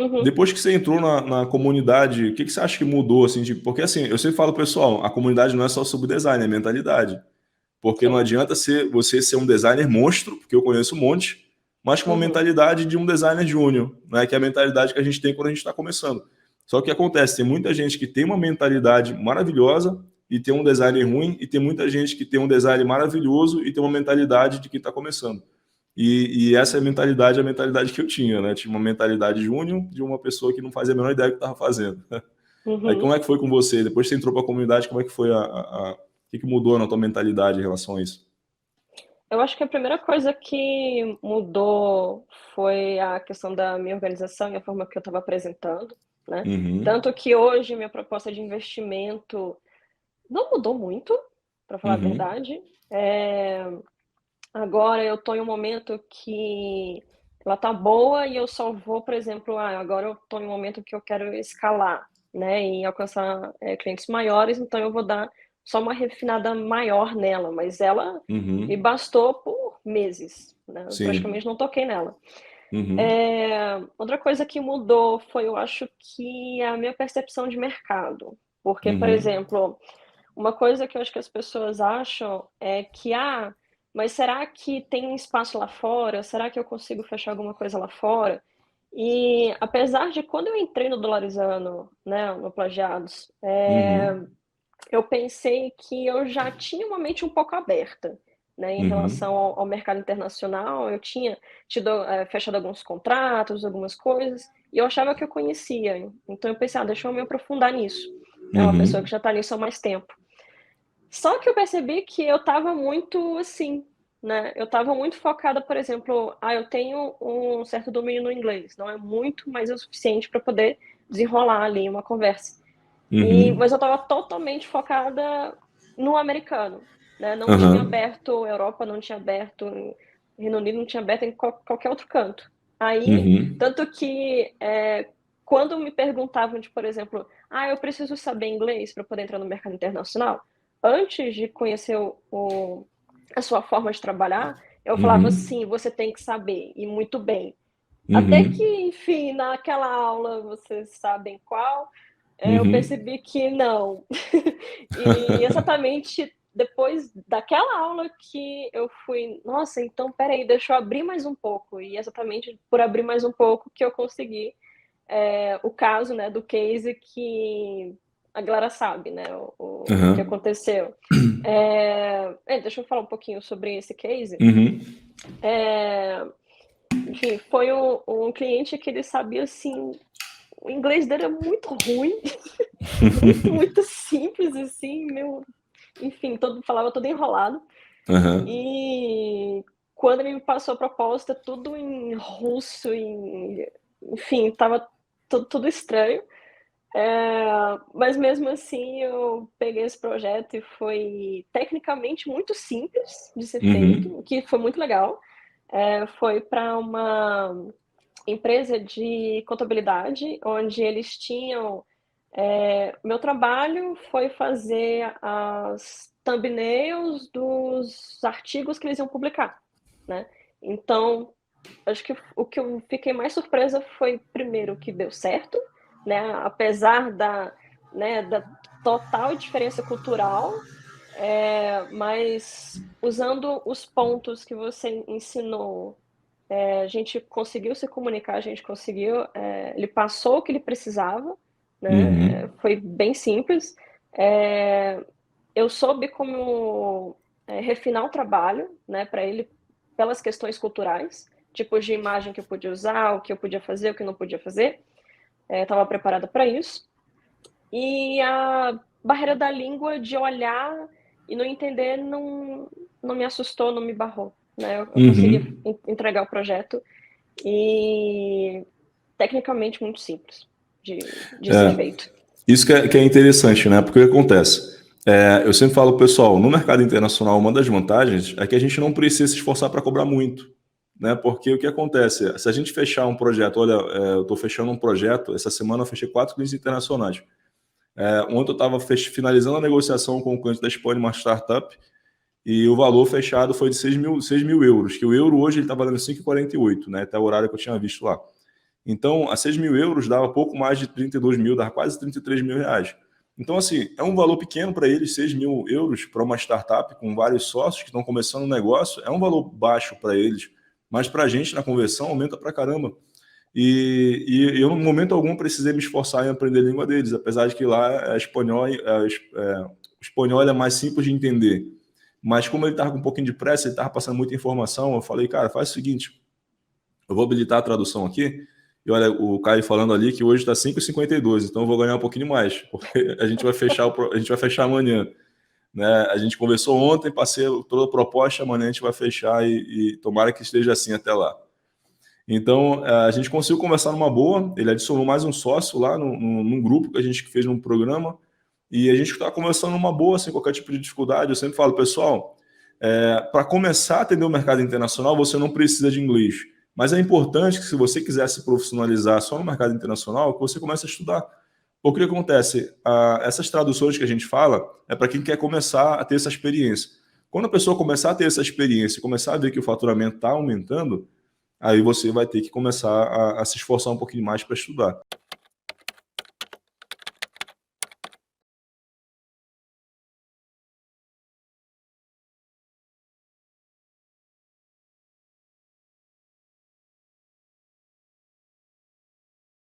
Uhum. Depois que você entrou na comunidade, o que você acha que mudou? Assim, tipo, porque assim, eu sempre falo, pessoal, a comunidade não é só sobre design, é mentalidade. Porque não Sim. adianta você ser um designer monstro, porque eu conheço um monte, mas com uma Uhum. mentalidade de um designer júnior, né? Que é a mentalidade que a gente tem quando a gente está começando. Só que o que acontece, tem muita gente que tem uma mentalidade maravilhosa e tem um design ruim, e tem muita gente que tem um design maravilhoso e tem uma mentalidade de quem está começando. E essa é a mentalidade que eu tinha, né? Tinha uma mentalidade júnior de uma pessoa que não fazia a menor ideia do que estava fazendo. Aí Uhum. como é que foi com você? Depois que você entrou para a comunidade, como é que foi o que mudou na tua mentalidade em relação a isso? Eu acho que a primeira coisa que mudou foi a questão da minha organização e a forma que eu estava apresentando, né. Uhum, Tanto que hoje minha proposta de investimento não mudou muito, para falar a uhum, verdade. Agora eu estou em um momento que ela tá boa e eu só vou, por exemplo, agora eu estou em um momento que eu quero escalar, né, e alcançar, clientes maiores, então eu vou dar só uma refinada maior nela, mas ela me uhum. bastou por meses, né, eu Sim. praticamente não toquei nela. Uhum, Outra coisa que mudou foi, eu acho que a minha percepção de mercado, porque, por uhum, exemplo, uma coisa que eu acho que as pessoas acham é que: "Ah, mas será que tem espaço lá fora? Será que eu consigo fechar alguma coisa lá fora?". E apesar de quando eu entrei no Dolarizando, né, no Plagiados, uhum, eu pensei que eu já tinha uma mente um pouco aberta, né, em relação uhum, ao mercado internacional. Eu tinha tido, fechado alguns contratos, algumas coisas, e eu achava que eu conhecia. Então eu pensei: "Ah, deixa eu me aprofundar nisso", né, uma pessoa que uhum, já está nisso há mais tempo. Só que eu percebi que eu estava muito assim, né, eu estava muito focada, por exemplo, eu tenho um certo domínio no inglês, não é muito, mas é o suficiente para poder desenrolar ali uma conversa. Mas uhum, eu estava totalmente focada no americano, né, não tinha aham, aberto Europa, não tinha aberto Reino Unido, não tinha aberto em qualquer outro canto. Aí, uhum, tanto que, quando me perguntavam de, por exemplo: eu preciso saber inglês para poder entrar no mercado internacional", antes de conhecer a sua forma de trabalhar, eu falava: uhum, "Sim, você tem que saber, e muito bem". Até que, uhum, enfim, naquela aula, vocês sabem qual, eu uhum. percebi que não. E exatamente depois daquela aula que eu fui: "Nossa, então espera aí, deixa eu abrir mais um pouco", e exatamente por abrir mais um pouco que eu consegui, o caso, né, do case que a galera sabe, né, o que Aham. aconteceu. Deixa eu falar um pouquinho sobre esse case. Uhum. Eh, Enfim, foi um cliente que ele sabia, assim, o inglês dele é muito ruim, muito, muito simples, assim, meu, enfim, falava todo enrolado. Aham. E quando ele me passou a proposta, tudo em russo, enfim, estava tudo estranho. Mas mesmo assim eu peguei esse projeto e foi tecnicamente muito simples de ser feito, o Uhum. que foi muito legal. Foi para uma empresa de contabilidade, onde eles tinham, meu trabalho foi fazer as thumbnails dos artigos que eles iam publicar, né. Então, acho que o que eu fiquei mais surpresa foi, primeiro, que deu certo, né, apesar da total diferença cultural, mas usando os pontos que você ensinou, a gente conseguiu se comunicar, a gente conseguiu, ele passou o que ele precisava, né, Uhum. foi bem simples. Eh, eu soube como, refinar o trabalho, né, para ele, pelas questões culturais, tipos de imagem que eu podia usar, o que eu podia fazer, o que não podia fazer, estava preparada para isso. E a barreira da língua, de olhar e não entender, não me assustou, não me barrou, né, eu consegui Uhum. entregar o projeto e tecnicamente muito simples de ser É, feito. isso que é interessante, né? Porque o que acontece? Eu sempre falo, pessoal, no mercado internacional, uma das vantagens é que a gente não precisa se esforçar para cobrar muito, né? Porque o que acontece? Se a gente fechar um projeto, olha, eu estou fechando um projeto, essa semana eu fechei 4 clientes internacionais. Ontem eu estava finalizando a negociação com o cliente da Espanha, uma startup, e o valor fechado foi de 6 mil euros, que o euro hoje está valendo 5,48, né? Até o horário que eu tinha visto lá. Então, a 6 mil euros dava pouco mais de 32 mil, dava quase 33 mil reais. Então, assim, é um valor pequeno para eles, 6 mil euros para uma startup com vários sócios que estão começando um negócio, é um valor baixo para eles, mas para a gente, na conversão, aumenta para caramba. E eu, no momento algum, precisei me esforçar em aprender a língua deles, apesar de que lá o espanhol é mais simples de entender. Mas como ele estava com um pouquinho de pressa, ele estava passando muita informação, eu falei, cara, faz o seguinte, eu vou habilitar a tradução aqui, e olha, o Caio falando ali que hoje está 5,52, então eu vou ganhar um pouquinho mais, porque a gente vai fechar amanhã. Né? A gente conversou ontem, passei toda a proposta, amanhã a gente vai fechar e tomara que esteja assim até lá. Então, a gente conseguiu conversar numa boa, ele adicionou mais um sócio lá num grupo que a gente fez num programa, e a gente está conversando numa boa, sem qualquer tipo de dificuldade. Eu sempre falo, pessoal, para começar a atender o mercado internacional, você não precisa de inglês. Mas é importante que, se você quiser se profissionalizar só no mercado internacional, que você comece a estudar. O que acontece? Essas traduções que a gente fala é para quem quer começar a ter essa experiência. Quando a pessoa começar a ter essa experiência, começar a ver que o faturamento está aumentando, aí você vai ter que começar a se esforçar um pouquinho mais para estudar.